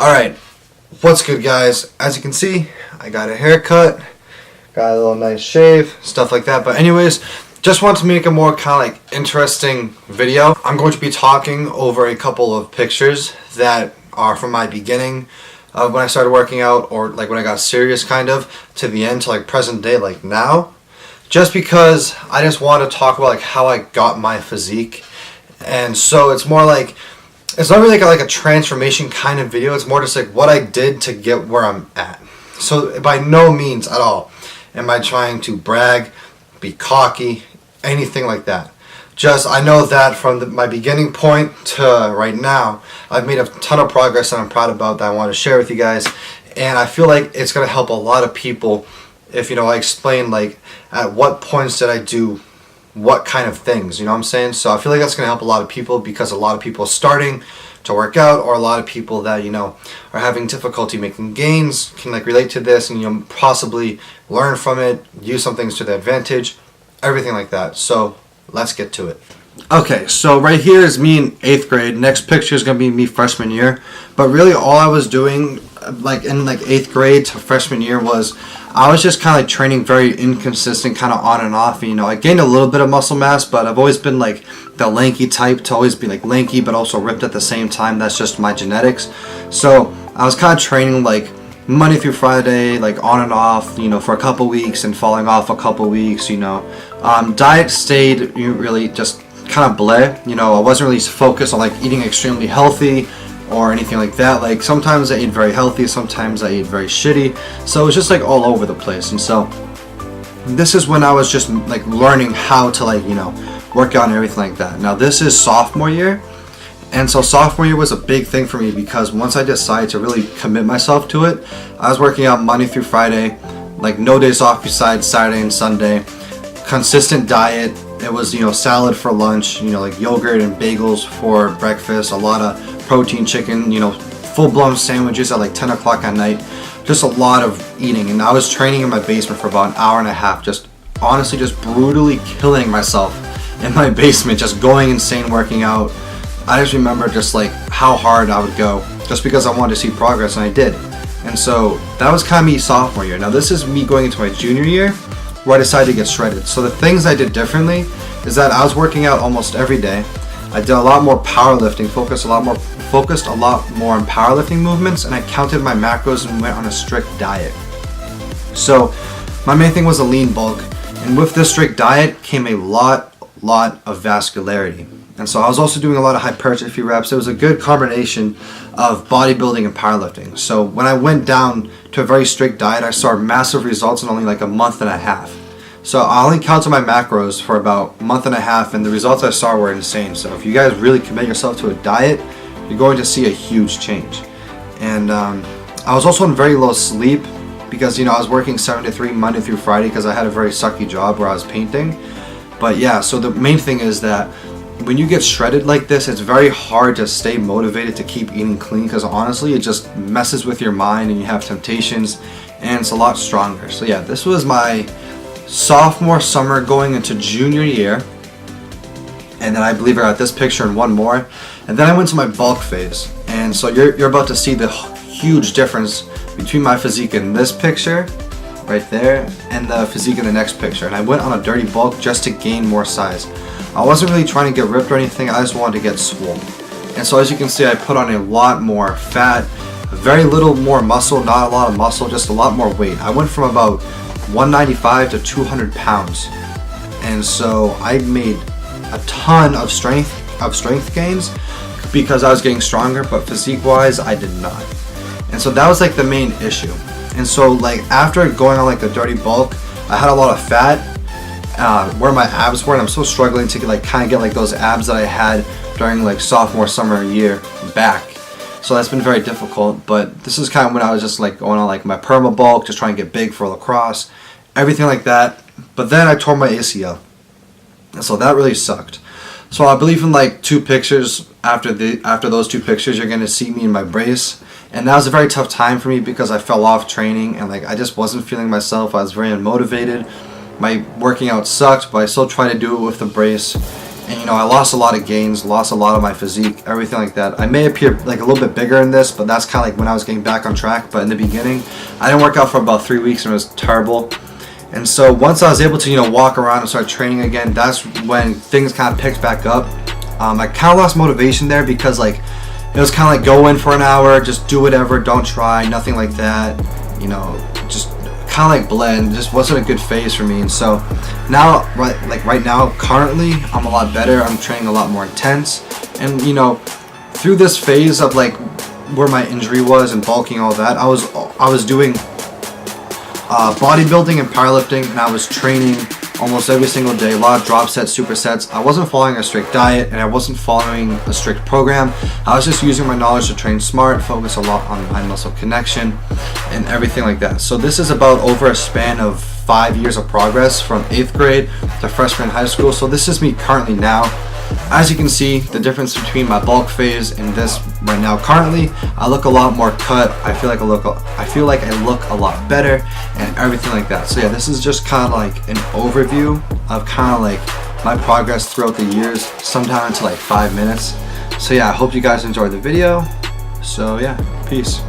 Alright, what's good guys? As you can see, I got a haircut, got a little nice shave, stuff like that. But anyways, just want to make a more kind of like interesting video. I'm going to be talking over a couple of pictures that are from my beginning of when I started working out, or like when I got serious kind of, to the end, to like present day, like now. Just because I just want to talk about like how I got my physique. And so it's more like, it's not really like a transformation kind of video. It's more just like what I did to get where I'm at. So by no means at all am I trying to brag, be cocky, anything like that. Just I know that from my beginning point to right now, I've made a ton of progress that I'm proud about, that I want to share with you guys. And I feel like it's going to help a lot of people if, you know, I explain like at what points did I do what kind of things, you know what I'm saying? So I feel like that's going to help a lot of people, because a lot of people starting to work out, or a lot of people that, you know, are having difficulty making gains can like relate to this, and you know, possibly learn from it, use some things to their advantage, everything like that. So let's get to it. Okay, so right here is me in 8th grade. Next picture is going to be me freshman year. But really all I was doing like in like 8th grade to freshman year was I was just kind of like training very inconsistent, kind of on and off. You know, I gained a little bit of muscle mass, but I've always been like the lanky type, to always be like lanky but also ripped at the same time. That's just my genetics. So I was kind of training like Monday through Friday, like on and off, you know, for a couple weeks and falling off a couple weeks, you know. Diet stayed really just kind of bleh, you know. I wasn't really focused on like eating extremely healthy or anything like that. Like sometimes I ate very healthy, sometimes I ate very shitty, so it was just like all over the place. And so this is when I was just like learning how to like, you know, work out and everything like that. Now this is sophomore year, and so sophomore year was a big thing for me, because once I decided to really commit myself to it, I was working out Monday through Friday, like no days off besides Saturday and Sunday, consistent diet. It was, you know, salad for lunch, you know, like yogurt and bagels for breakfast, a lot of protein chicken, you know, full-blown sandwiches at like 10 o'clock at night, just a lot of eating. And I was training in my basement for about an hour and a half, just honestly just brutally killing myself in my basement, just going insane working out. I just remember just like how hard I would go just because I wanted to see progress, and I did. And so that was kind of me sophomore year. Now this is me going into my junior year, where I decided to get shredded. So the things I did differently is that I was working out almost every day. I did a lot more powerlifting, focused a lot more on powerlifting movements, and I counted my macros and went on a strict diet. So my main thing was a lean bulk, and with this strict diet came a lot of vascularity. And so I was also doing a lot of hypertrophy reps. It was a good combination of bodybuilding and powerlifting. So when I went down to a very strict diet, I saw massive results in only like a month and a half. So I only counted my macros for about a month and a half, and the results I saw were insane. So if you guys really commit yourself to a diet, you're going to see a huge change. And I was also in very low sleep, because, you know, I was working 7 to 3 Monday through Friday, because I had a very sucky job where I was painting. But yeah, so the main thing is that when you get shredded like this, it's very hard to stay motivated to keep eating clean, because honestly it just messes with your mind and you have temptations, and it's a lot stronger. So yeah, this was my sophomore summer going into junior year, and then I believe I got this picture and one more, and then I went to my bulk phase. And so you're about to see the huge difference between my physique in this picture right there and the physique in the next picture. And I went on a dirty bulk just to gain more size. I wasn't really trying to get ripped or anything, I just wanted to get swole. And so as you can see, I put on a lot more fat, very little more muscle, not a lot of muscle, just a lot more weight. I went from about 195 to 200 pounds. And so I made a ton of strength gains because I was getting stronger, but physique wise I did not. And so that was like the main issue. And so like after going on like the dirty bulk, I had a lot of fat where my abs were, and I'm still struggling to like kind of get like those abs that I had during like sophomore summer year back. So that's been very difficult. But this is kind of when I was just like going on like my perma bulk, just trying to get big for lacrosse, everything like that. But then I tore my ACL, and so that really sucked. So I believe in like 2 pictures after those 2 pictures, you're gonna see me in my brace. And that was a very tough time for me, because I fell off training and like I just wasn't feeling myself. I was very unmotivated. My working out sucked, but I still tried to do it with the brace. And you know, I lost a lot of gains, lost a lot of my physique, everything like that. I may appear like a little bit bigger in this, but that's kind of like when I was getting back on track. But in the beginning, I didn't work out for about 3 weeks and it was terrible. And so once I was able to, you know, walk around and start training again, that's when things kind of picked back up. I kind of lost motivation there because like it was kind of like go in for an hour, just do whatever, don't try, nothing like that. You know, just kind of like blend. Just wasn't a good phase for me. And so now, right now, currently, I'm a lot better. I'm training a lot more intense. And you know, through this phase of like where my injury was and bulking, all that, I was doing bodybuilding and powerlifting, and I was training almost every single day, a lot of drop sets, supersets. I wasn't following a strict diet and I wasn't following a strict program. I was just using my knowledge to train smart, focus a lot on mind muscle connection and everything like that. So this is about over a span of 5 years of progress from 8th grade to freshman in high school. So this is me currently now. As you can see, the difference between my bulk phase and this right now currently, I look a lot more cut. I feel like I look a lot better and everything like that. So yeah, this is just kind of like an overview of kind of like my progress throughout the years, sometimes into like 5 minutes. So yeah, I hope you guys enjoyed the video. So yeah, peace.